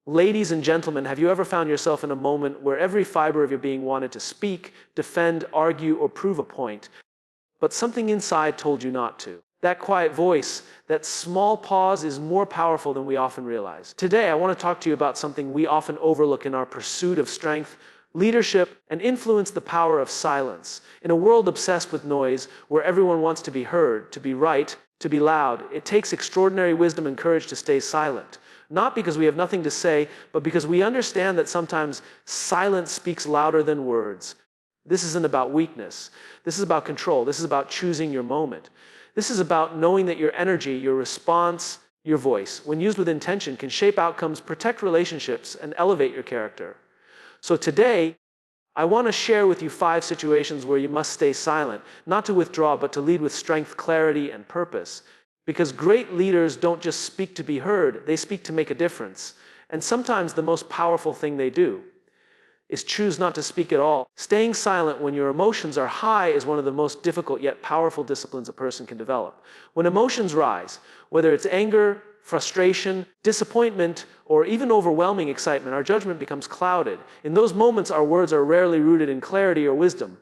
Ladies and gentlemen, have you ever found yourself in a moment where every fiber of your being wanted to speak, defend, argue, or prove a point, but something inside told you not to? That quiet voice, that small pause, is more powerful than we often realize. Today, I want to talk to you about something we often overlook in our pursuit of strength, leadership, and influence: the power of silence. In a world obsessed with noise, where everyone wants to be heard, to be right, to be loud, it takes extraordinary wisdom and courage to stay silent. Not because we have nothing to say, but because we understand that sometimes silence speaks louder than words. This isn't about weakness. This is about control. This is about choosing your moment. This is about knowing that your energy, your response, your voice, when used with intention, can shape outcomes, protect relationships, and elevate your character. So today, I want to share with you 5 situations where you must stay silent, not to withdraw, but to lead with strength, clarity, and purpose. Because great leaders don't just speak to be heard, they speak to make a difference. And sometimes the most powerful thing they do is choose not to speak at all. Staying silent when your emotions are high is one of the most difficult yet powerful disciplines a person can develop. When emotions rise, whether it's anger, frustration, disappointment, or even overwhelming excitement, our judgment becomes clouded. In those moments, our words are rarely rooted in clarity or wisdom.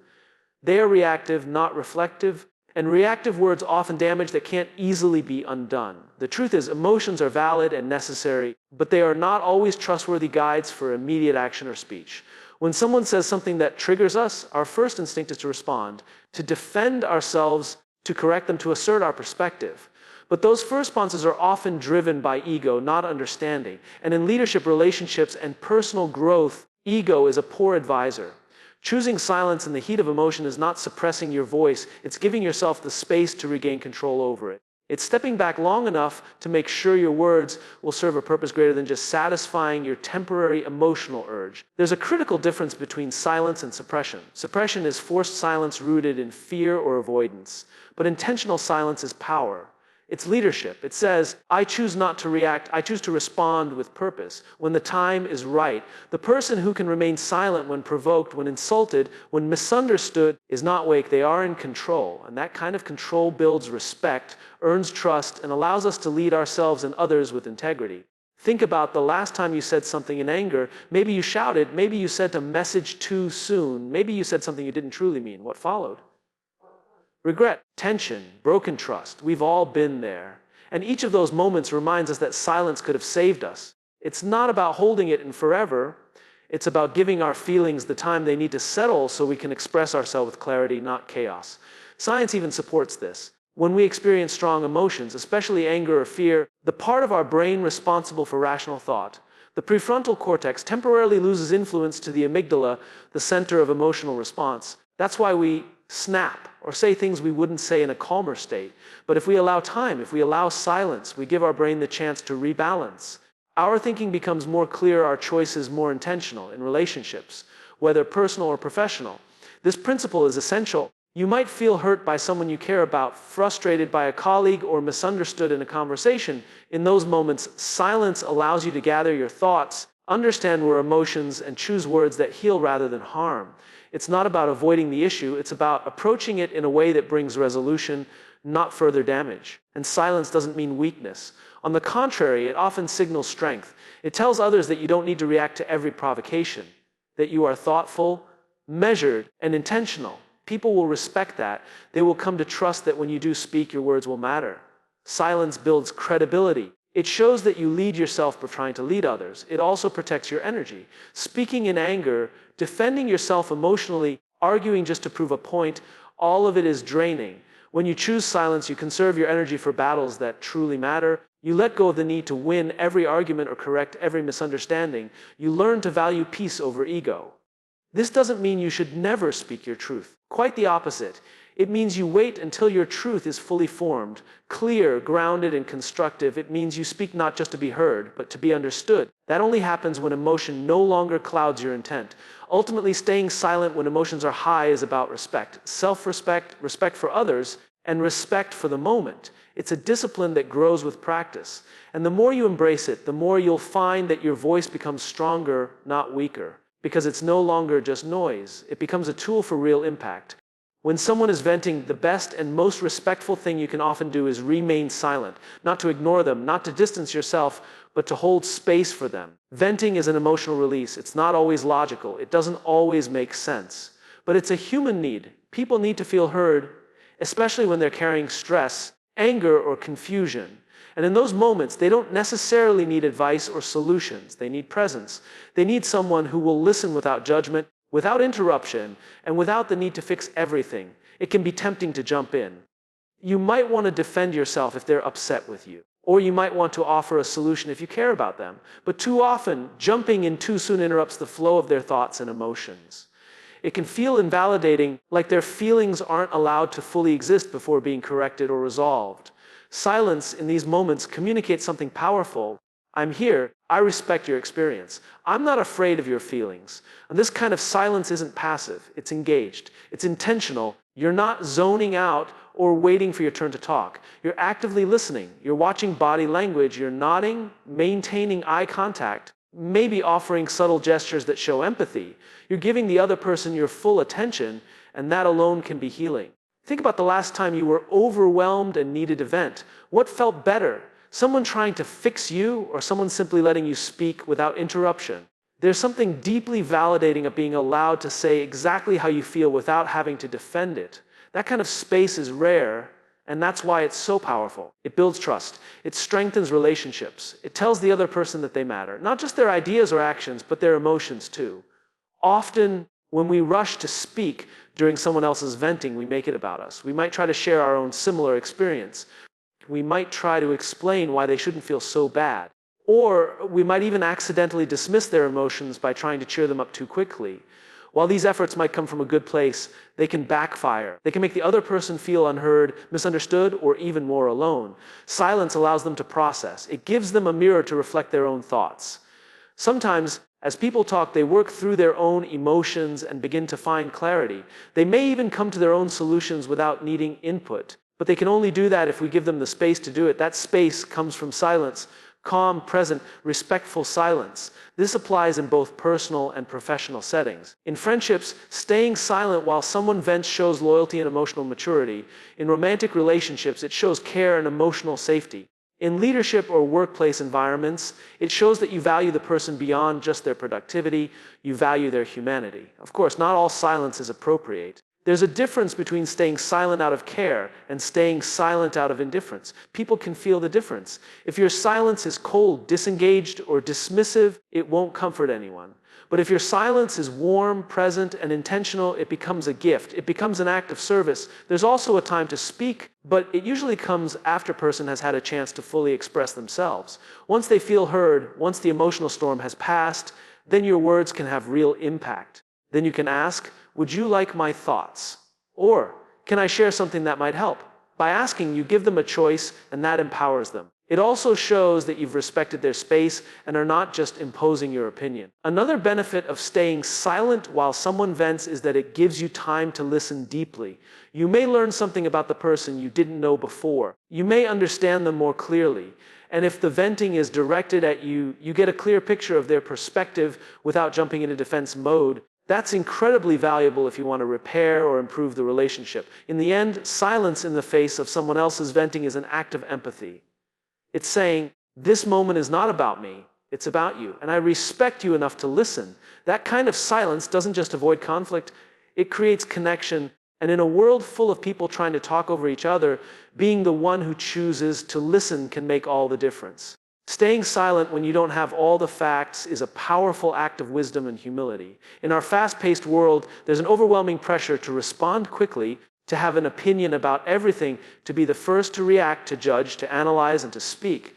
They are reactive, not reflective. And reactive words often damage that can't easily be undone. The truth is, emotions are valid and necessary, but they are not always trustworthy guides for immediate action or speech. When someone says something that triggers us, our first instinct is to respond, to defend ourselves, to correct them, to assert our perspective. But those first responses are often driven by ego, not understanding. And in leadership, relationships, and personal growth, ego is a poor advisor. Choosing silence in the heat of emotion is not suppressing your voice, it's giving yourself the space to regain control over it. It's stepping back long enough to make sure your words will serve a purpose greater than just satisfying your temporary emotional urge. There's a critical difference between silence and suppression. Suppression is forced silence rooted in fear or avoidance, but intentional silence is power. It's leadership. It says, I choose not to react, I choose to respond with purpose when the time is right. The person who can remain silent when provoked, when insulted, when misunderstood is not weak. They are in control. And that kind of control builds respect, earns trust, and allows us to lead ourselves and others with integrity. Think about the last time you said something in anger. Maybe you shouted, maybe you sent a message too soon, maybe you said something you didn't truly mean. What followed? Regret, tension, broken trust. We've all been there. And each of those moments reminds us that silence could have saved us. It's not about holding it in forever. It's about giving our feelings the time they need to settle so we can express ourselves with clarity, not chaos. Science even supports this. When we experience strong emotions, especially anger or fear, the part of our brain responsible for rational thought, the prefrontal cortex, temporarily loses influence to the amygdala, the center of emotional response. That's why we snap or say things we wouldn't say in a calmer state. But if we allow time, if we allow silence, we give our brain the chance to rebalance. Our thinking becomes more clear, our choices more intentional in relationships, whether personal or professional. This principle is essential. You might feel hurt by someone you care about, frustrated by a colleague, or misunderstood in a conversation. In those moments, silence allows you to gather your thoughts, understand your emotions, and choose words that heal rather than harm. It's not about avoiding the issue, it's about approaching it in a way that brings resolution, not further damage. And silence doesn't mean weakness. On the contrary, it often signals strength. It tells others that you don't need to react to every provocation, that you are thoughtful, measured, and intentional. People will respect that. They will come to trust that when you do speak, your words will matter. Silence builds credibility. It shows that you lead yourself by trying to lead others. It also protects your energy. Speaking in anger, defending yourself emotionally, arguing just to prove a point, all of it is draining. When you choose silence, you conserve your energy for battles that truly matter. You let go of the need to win every argument or correct every misunderstanding. You learn to value peace over ego. This doesn't mean you should never speak your truth. Quite the opposite. It means you wait until your truth is fully formed, clear, grounded, and constructive. It means you speak not just to be heard, but to be understood. That only happens when emotion no longer clouds your intent. Ultimately, staying silent when emotions are high is about respect. Self-respect, respect for others, and respect for the moment. It's a discipline that grows with practice. And the more you embrace it, the more you'll find that your voice becomes stronger, not weaker. Because it's no longer just noise. It becomes a tool for real impact. When someone is venting, the best and most respectful thing you can often do is remain silent. Not to ignore them, not to distance yourself, but to hold space for them. Venting is an emotional release. It's not always logical. It doesn't always make sense. But it's a human need. People need to feel heard, especially when they're carrying stress, anger, or confusion. And in those moments, they don't necessarily need advice or solutions. They need presence. They need someone who will listen without judgment, without interruption, and without the need to fix everything. It can be tempting to jump in. You might want to defend yourself if they're upset with you, or you might want to offer a solution if you care about them. But too often, jumping in too soon interrupts the flow of their thoughts and emotions. It can feel invalidating, like their feelings aren't allowed to fully exist before being corrected or resolved. Silence in these moments communicates something powerful. I'm here. I respect your experience. I'm not afraid of your feelings. And this kind of silence isn't passive. It's engaged. It's intentional. You're not zoning out or waiting for your turn to talk. You're actively listening. You're watching body language. You're nodding, maintaining eye contact, maybe offering subtle gestures that show empathy. You're giving the other person your full attention, and that alone can be healing. Think about the last time you were overwhelmed and needed to vent. What felt better? Someone trying to fix you, or someone simply letting you speak without interruption? There's something deeply validating of being allowed to say exactly how you feel without having to defend it. That kind of space is rare, and that's why it's so powerful. It builds trust. It strengthens relationships. It tells the other person that they matter. Not just their ideas or actions, but their emotions too. Often, when we rush to speak during someone else's venting, we make it about us. We might try to share our own similar experience. We might try to explain why they shouldn't feel so bad. Or we might even accidentally dismiss their emotions by trying to cheer them up too quickly. While these efforts might come from a good place, they can backfire. They can make the other person feel unheard, misunderstood, or even more alone. Silence allows them to process. It gives them a mirror to reflect their own thoughts. Sometimes, as people talk, they work through their own emotions and begin to find clarity. They may even come to their own solutions without needing input. But they can only do that if we give them the space to do it. That space comes from silence. Calm, present, respectful silence. This applies in both personal and professional settings. In friendships, staying silent while someone vents shows loyalty and emotional maturity. In romantic relationships, it shows care and emotional safety. In leadership or workplace environments, it shows that you value the person beyond just their productivity. You value their humanity. Of course, not all silence is appropriate. There's a difference between staying silent out of care and staying silent out of indifference. People can feel the difference. If your silence is cold, disengaged, or dismissive, it won't comfort anyone. But if your silence is warm, present, and intentional, it becomes a gift. It becomes an act of service. There's also a time to speak, but it usually comes after a person has had a chance to fully express themselves. Once they feel heard, once the emotional storm has passed, then your words can have real impact. Then you can ask, would you like my thoughts? Or, can I share something that might help? By asking, you give them a choice, and that empowers them. It also shows that you've respected their space and are not just imposing your opinion. Another benefit of staying silent while someone vents is that it gives you time to listen deeply. You may learn something about the person you didn't know before. You may understand them more clearly. And if the venting is directed at you, you get a clear picture of their perspective without jumping into defense mode. That's incredibly valuable if you want to repair or improve the relationship. In the end, silence in the face of someone else's venting is an act of empathy. It's saying, this moment is not about me, it's about you, and I respect you enough to listen. That kind of silence doesn't just avoid conflict, it creates connection. And in a world full of people trying to talk over each other, being the one who chooses to listen can make all the difference. Staying silent when you don't have all the facts is a powerful act of wisdom and humility. In our fast-paced world, there's an overwhelming pressure to respond quickly, to have an opinion about everything, to be the first to react, to judge, to analyze, and to speak.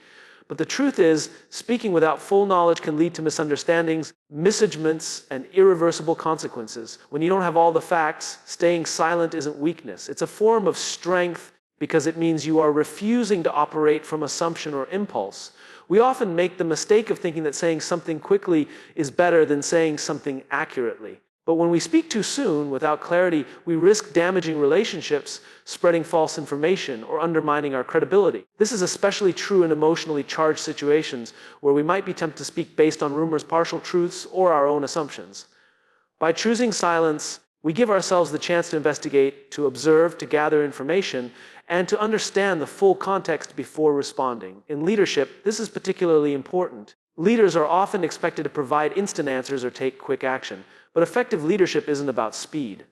But the truth is, speaking without full knowledge can lead to misunderstandings, misjudgments, and irreversible consequences. When you don't have all the facts, staying silent isn't weakness. It's a form of strength because it means you are refusing to operate from assumption or impulse. We often make the mistake of thinking that saying something quickly is better than saying something accurately. But when we speak too soon, without clarity, we risk damaging relationships, spreading false information, or undermining our credibility. This is especially true in emotionally charged situations where we might be tempted to speak based on rumors, partial truths, or our own assumptions. By choosing silence, we give ourselves the chance to investigate, to observe, to gather information, and to understand the full context before responding. In leadership, this is particularly important. Leaders are often expected to provide instant answers or take quick action, but effective leadership isn't about speed.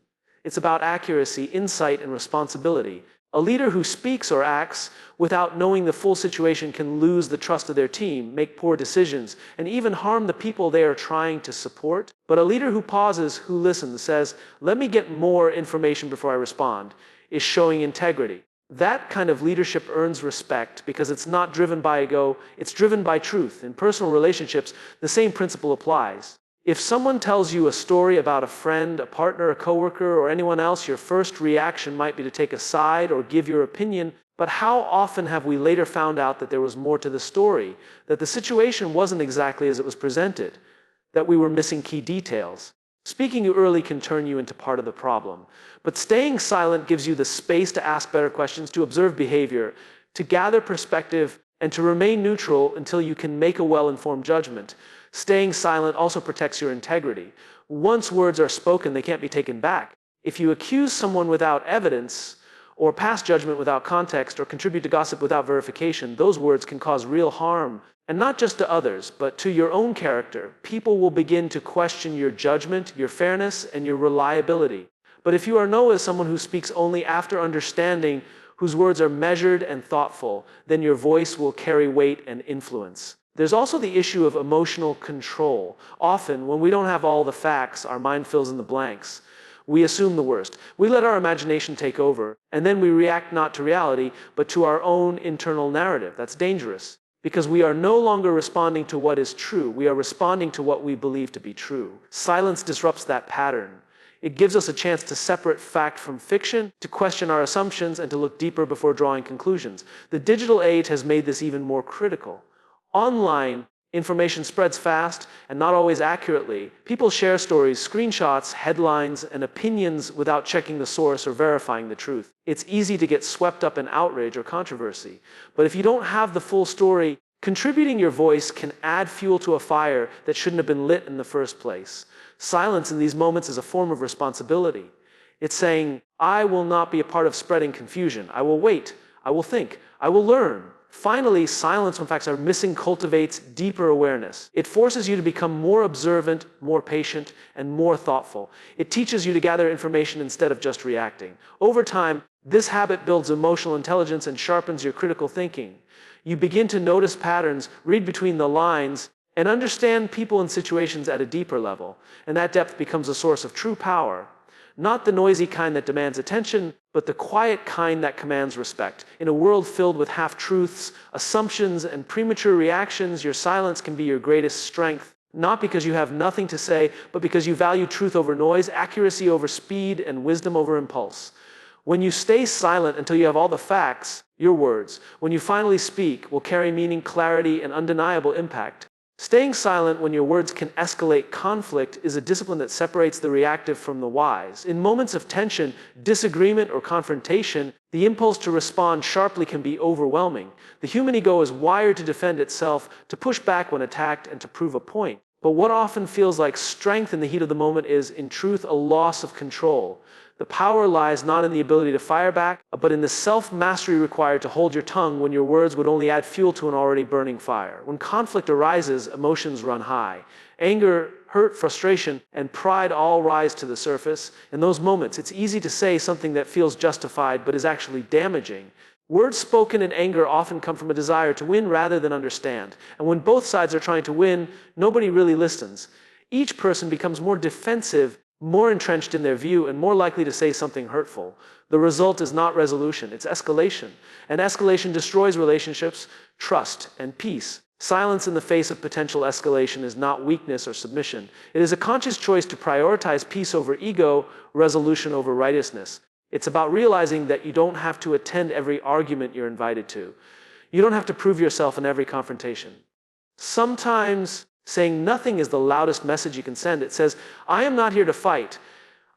It's about accuracy, insight, and responsibility. A leader who speaks or acts without knowing the full situation can lose the trust of their team, make poor decisions, and even harm the people they are trying to support. But a leader who pauses, who listens, says, "Let me get more information before I respond," is showing integrity. That kind of leadership earns respect because it's not driven by ego, it's driven by truth. In personal relationships, the same principle applies. If someone tells you a story about a friend, a partner, a coworker, or anyone else, your first reaction might be to take a side or give your opinion. But how often have we later found out that there was more to the story, that the situation wasn't exactly as it was presented, that we were missing key details? Speaking early can turn you into part of the problem, but staying silent gives you the space to ask better questions, to observe behavior, to gather perspective, and to remain neutral until you can make a well-informed judgment. Staying silent also protects your integrity. Once words are spoken, they can't be taken back. If you accuse someone without evidence, or pass judgment without context, or contribute to gossip without verification, those words can cause real harm. And not just to others, but to your own character. People will begin to question your judgment, your fairness, and your reliability. But if you are known as someone who speaks only after understanding, whose words are measured and thoughtful, then your voice will carry weight and influence. There's also the issue of emotional control. Often, when we don't have all the facts, our mind fills in the blanks. We assume the worst. We let our imagination take over, and then we react not to reality, but to our own internal narrative. That's dangerous, because we are no longer responding to what is true. We are responding to what we believe to be true. Silence disrupts that pattern. It gives us a chance to separate fact from fiction, to question our assumptions, and to look deeper before drawing conclusions. The digital age has made this even more critical. Online, information spreads fast and not always accurately. People share stories, screenshots, headlines, and opinions without checking the source or verifying the truth. It's easy to get swept up in outrage or controversy. But if you don't have the full story, contributing your voice can add fuel to a fire that shouldn't have been lit in the first place. Silence in these moments is a form of responsibility. It's saying, I will not be a part of spreading confusion. I will wait. I will think. I will learn. Finally, silence when facts are missing cultivates deeper awareness. It forces you to become more observant, more patient, and more thoughtful. It teaches you to gather information instead of just reacting. Over time, this habit builds emotional intelligence and sharpens your critical thinking. You begin to notice patterns, read between the lines, and understand people and situations at a deeper level. And that depth becomes a source of true power. Not the noisy kind that demands attention, but the quiet kind that commands respect. In a world filled with half-truths, assumptions, and premature reactions, your silence can be your greatest strength. Not because you have nothing to say, but because you value truth over noise, accuracy over speed, and wisdom over impulse. When you stay silent until you have all the facts, your words, when you finally speak, will carry meaning, clarity, and undeniable impact. Staying silent when your words can escalate conflict is a discipline that separates the reactive from the wise. In moments of tension, disagreement, or confrontation, the impulse to respond sharply can be overwhelming. The human ego is wired to defend itself, to push back when attacked, and to prove a point. But what often feels like strength in the heat of the moment is, in truth, a loss of control. The power lies not in the ability to fire back, but in the self-mastery required to hold your tongue when your words would only add fuel to an already burning fire. When conflict arises, emotions run high. Anger, hurt, frustration, and pride all rise to the surface. In those moments, it's easy to say something that feels justified but is actually damaging. Words spoken in anger often come from a desire to win rather than understand. And when both sides are trying to win, nobody really listens. Each person becomes more defensive, more entrenched in their view, and more likely to say something hurtful. The result is not resolution, it's escalation. And escalation destroys relationships, trust, and peace. Silence in the face of potential escalation is not weakness or submission. It is a conscious choice to prioritize peace over ego, resolution over righteousness. It's about realizing that you don't have to attend every argument you're invited to. You don't have to prove yourself in every confrontation. Sometimes saying nothing is the loudest message you can send. It says, I am not here to fight.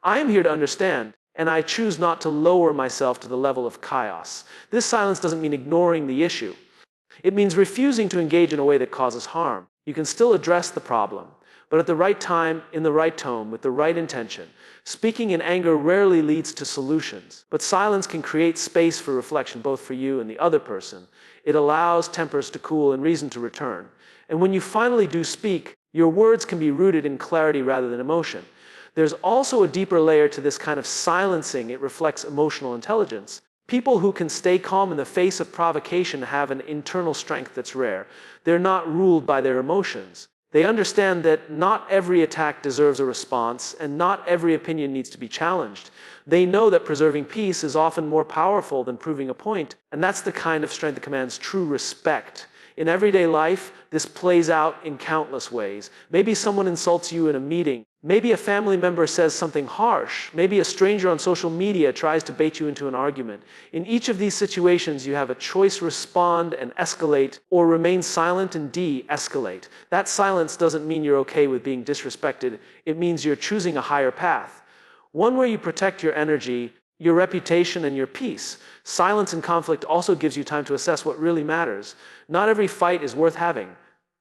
I am here to understand, and I choose not to lower myself to the level of chaos. This silence doesn't mean ignoring the issue. It means refusing to engage in a way that causes harm. You can still address the problem, but at the right time, in the right tone, with the right intention. Speaking in anger rarely leads to solutions, but silence can create space for reflection, both for you and the other person. It allows tempers to cool and reason to return. And when you finally do speak, your words can be rooted in clarity rather than emotion. There's also a deeper layer to this kind of silencing. It reflects emotional intelligence. People who can stay calm in the face of provocation have an internal strength that's rare. They're not ruled by their emotions. They understand that not every attack deserves a response, and not every opinion needs to be challenged. They know that preserving peace is often more powerful than proving a point, and that's the kind of strength that commands true respect. In everyday life, this plays out in countless ways. Maybe someone insults you in a meeting. Maybe a family member says something harsh. Maybe a stranger on social media tries to bait you into an argument. In each of these situations, you have a choice: respond and escalate, or remain silent and de-escalate. That silence doesn't mean you're okay with being disrespected. It means you're choosing a higher path. One where you protect your energy, your reputation, and your peace. Silence in conflict also gives you time to assess what really matters. Not every fight is worth having.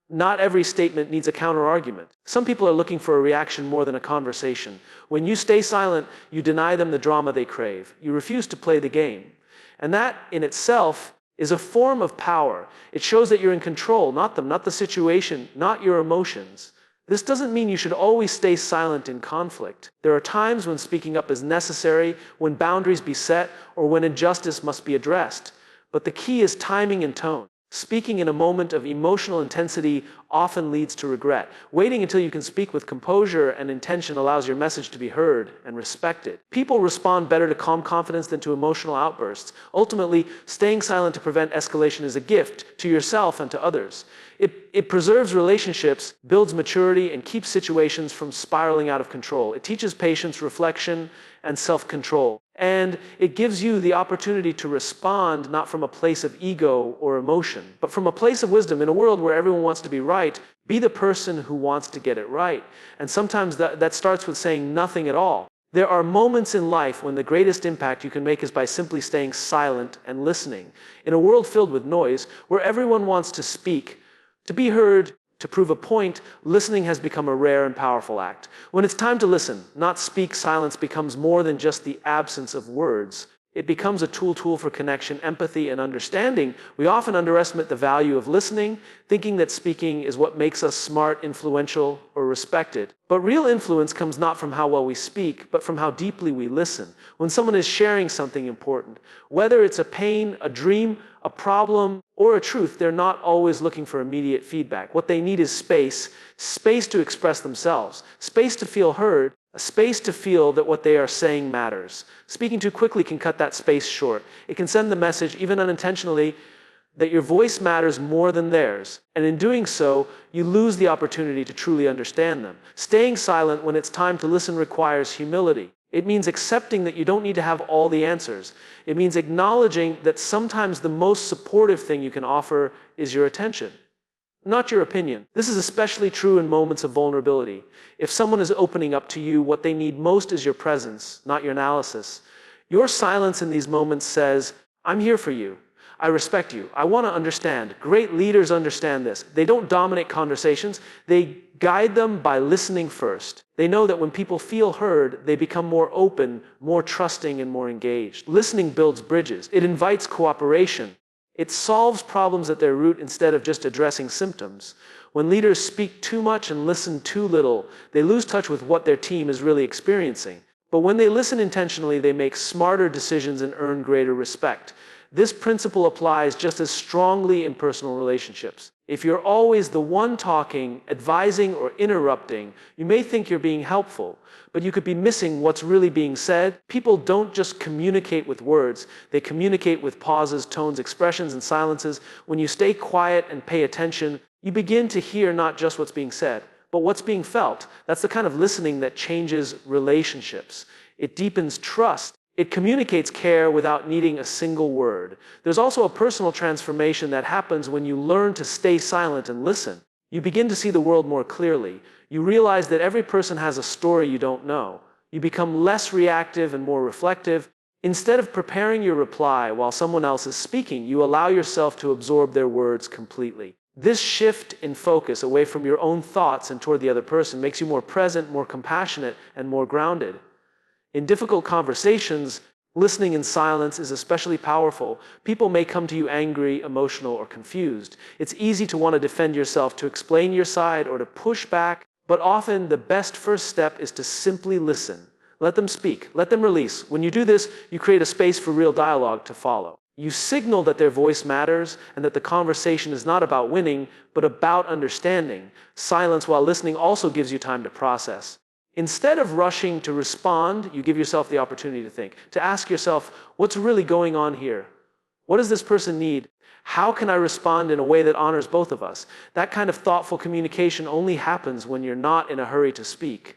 Not every statement needs a counter-argument. Some people are looking for a reaction more than a conversation. When you stay silent, you deny them the drama they crave. You refuse to play the game. And that, in itself, is a form of power. It shows that you're in control, not them, not the situation, not your emotions. This doesn't mean you should always stay silent in conflict. There are times when speaking up is necessary, when boundaries be set, or when injustice must be addressed. But the key is timing and tone. Speaking in a moment of emotional intensity often leads to regret. Waiting until you can speak with composure and intention allows your message to be heard and respected. People respond better to calm confidence than to emotional outbursts. Ultimately, staying silent to prevent escalation is a gift to yourself and to others. It preserves relationships, builds maturity, and keeps situations from spiraling out of control. It teaches patience, reflection, and self-control. And it gives you the opportunity to respond not from a place of ego or emotion, but from a place of wisdom. In a world where everyone wants to be right, be the person who wants to get it right. And sometimes that starts with saying nothing at all. There are moments in life when the greatest impact you can make is by simply staying silent and listening. In a world filled with noise, where everyone wants to speak, to be heard, to prove a point, listening has become a rare and powerful act. When it's time to listen, not speak, silence becomes more than just the absence of words. It becomes a tool for connection, empathy, and understanding. We often underestimate the value of listening, thinking that speaking is what makes us smart, influential, or respected. But real influence comes not from how well we speak, but from how deeply we listen. When someone is sharing something important, whether it's a pain, a dream, a problem, or a truth, they're not always looking for immediate feedback. What they need is space to express themselves, space to feel heard, a space to feel that what they are saying matters. Speaking too quickly can cut that space short. It can send the message, even unintentionally, that your voice matters more than theirs. And in doing so, you lose the opportunity to truly understand them. Staying silent when it's time to listen requires humility. It means accepting that you don't need to have all the answers. It means acknowledging that sometimes the most supportive thing you can offer is your attention, not your opinion. This is especially true in moments of vulnerability. If someone is opening up to you, what they need most is your presence, not your analysis. Your silence in these moments says, "I'm here for you. I respect you. I want to understand." Great leaders understand this. They don't dominate conversations. They guide them by listening first. They know that when people feel heard, they become more open, more trusting, and more engaged. Listening builds bridges. It invites cooperation. It solves problems at their root instead of just addressing symptoms. When leaders speak too much and listen too little, they lose touch with what their team is really experiencing. But when they listen intentionally, they make smarter decisions and earn greater respect. This principle applies just as strongly in personal relationships. If you're always the one talking, advising, or interrupting, you may think you're being helpful, but you could be missing what's really being said. People don't just communicate with words, they communicate with pauses, tones, expressions, and silences. When you stay quiet and pay attention, you begin to hear not just what's being said, but what's being felt. That's the kind of listening that changes relationships. It deepens trust. It communicates care without needing a single word. There's also a personal transformation that happens when you learn to stay silent and listen. You begin to see the world more clearly. You realize that every person has a story you don't know. You become less reactive and more reflective. Instead of preparing your reply while someone else is speaking, you allow yourself to absorb their words completely. This shift in focus away from your own thoughts and toward the other person makes you more present, more compassionate, and more grounded. In difficult conversations, listening in silence is especially powerful. People may come to you angry, emotional, or confused. It's easy to want to defend yourself, to explain your side, or to push back, but often the best first step is to simply listen. Let them speak, let them release. When you do this, you create a space for real dialogue to follow. You signal that their voice matters and that the conversation is not about winning, but about understanding. Silence while listening also gives you time to process. Instead of rushing to respond, you give yourself the opportunity to think, to ask yourself, what's really going on here? What does this person need? How can I respond in a way that honors both of us? That kind of thoughtful communication only happens when you're not in a hurry to speak.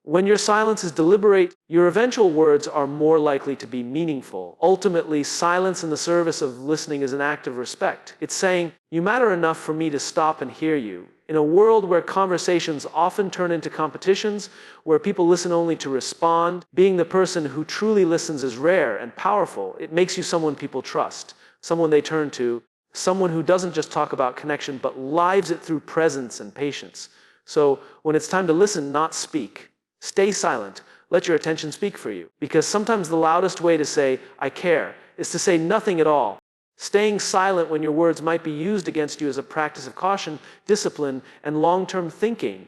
When your silence is deliberate, your eventual words are more likely to be meaningful. Ultimately, silence in the service of listening is an act of respect. It's saying, you matter enough for me to stop and hear you. In a world where conversations often turn into competitions, where people listen only to respond, being the person who truly listens is rare and powerful. It makes you someone people trust, someone they turn to, someone who doesn't just talk about connection, but lives it through presence and patience. So when it's time to listen, not speak, stay silent. Let your attention speak for you. Because sometimes the loudest way to say, I care, is to say nothing at all. Staying silent when your words might be used against you is a practice of caution, discipline, and long-term thinking.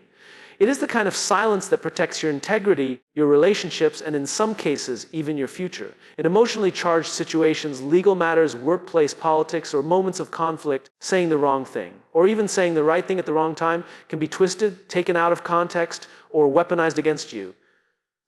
It is the kind of silence that protects your integrity, your relationships, and in some cases, even your future. In emotionally charged situations, legal matters, workplace politics, or moments of conflict, saying the wrong thing, or even saying the right thing at the wrong time, can be twisted, taken out of context, or weaponized against you.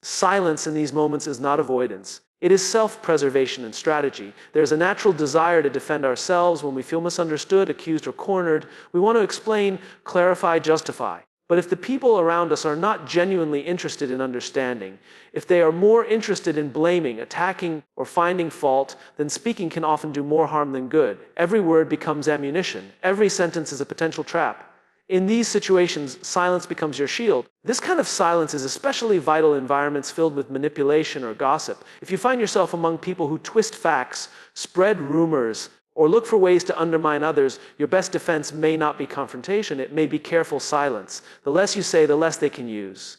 Silence in these moments is not avoidance. It is self-preservation and strategy. There's a natural desire to defend ourselves when we feel misunderstood, accused, or cornered. We want to explain, clarify, justify. But if the people around us are not genuinely interested in understanding, if they are more interested in blaming, attacking, or finding fault, then speaking can often do more harm than good. Every word becomes ammunition. Every sentence is a potential trap. In these situations, silence becomes your shield. This kind of silence is especially vital in environments filled with manipulation or gossip. If you find yourself among people who twist facts, spread rumors, or look for ways to undermine others, your best defense may not be confrontation, it may be careful silence. The less you say, the less they can use.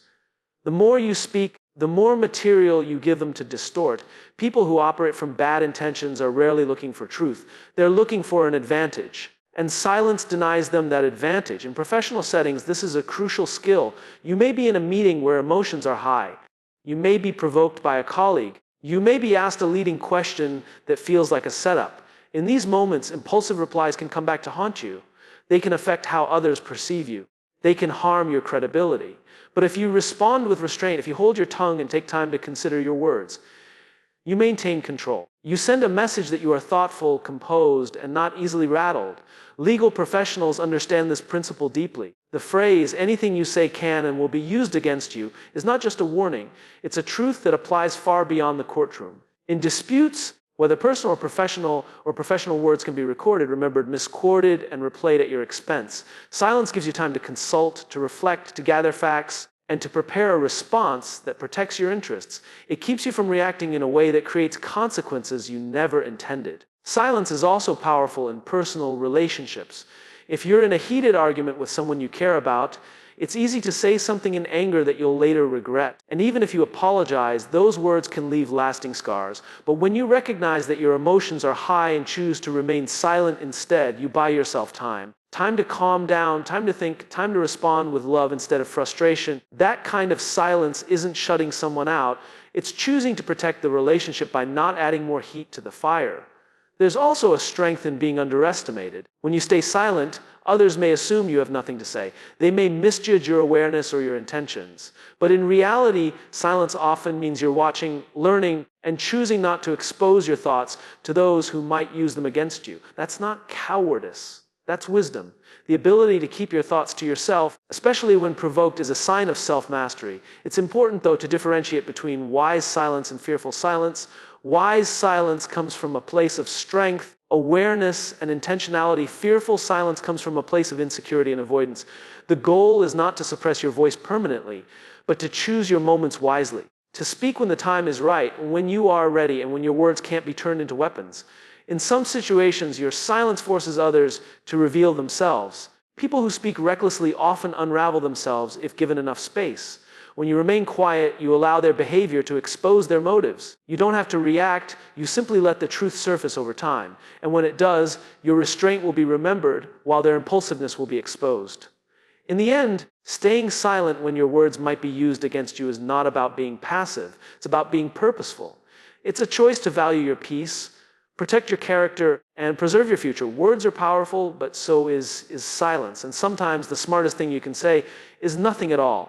The more you speak, the more material you give them to distort. People who operate from bad intentions are rarely looking for truth. They're looking for an advantage. And silence denies them that advantage. In professional settings, this is a crucial skill. You may be in a meeting where emotions are high. You may be provoked by a colleague. You may be asked a leading question that feels like a setup. In these moments, impulsive replies can come back to haunt you. They can affect how others perceive you. They can harm your credibility. But if you respond with restraint, if you hold your tongue and take time to consider your words, you maintain control. You send a message that you are thoughtful, composed, and not easily rattled. Legal professionals understand this principle deeply. The phrase, anything you say can and will be used against you, is not just a warning. It's a truth that applies far beyond the courtroom. In disputes, whether personal or professional words can be recorded, remembered, misquoted, and replayed at your expense. Silence gives you time to consult, to reflect, to gather facts, and to prepare a response that protects your interests. It keeps you from reacting in a way that creates consequences you never intended. Silence is also powerful in personal relationships. If you're in a heated argument with someone you care about, it's easy to say something in anger that you'll later regret. And even if you apologize, those words can leave lasting scars. But when you recognize that your emotions are high and choose to remain silent instead, you buy yourself time. Time to calm down, time to think, time to respond with love instead of frustration. That kind of silence isn't shutting someone out. It's choosing to protect the relationship by not adding more heat to the fire. There's also a strength in being underestimated. When you stay silent, others may assume you have nothing to say. They may misjudge your awareness or your intentions. But in reality, silence often means you're watching, learning, and choosing not to expose your thoughts to those who might use them against you. That's not cowardice. That's wisdom. The ability to keep your thoughts to yourself, especially when provoked, is a sign of self-mastery. It's important, though, to differentiate between wise silence and fearful silence. Wise silence comes from a place of strength, awareness, and intentionality. Fearful silence comes from a place of insecurity and avoidance. The goal is not to suppress your voice permanently, but to choose your moments wisely. To speak when the time is right, when you are ready, and when your words can't be turned into weapons. In some situations, your silence forces others to reveal themselves. People who speak recklessly often unravel themselves if given enough space. When you remain quiet, you allow their behavior to expose their motives. You don't have to react, you simply let the truth surface over time. And when it does, your restraint will be remembered, while their impulsiveness will be exposed. In the end, staying silent when your words might be used against you is not about being passive, it's about being purposeful. It's a choice to value your peace, protect your character, and preserve your future. Words are powerful, but so is silence. And sometimes the smartest thing you can say is nothing at all.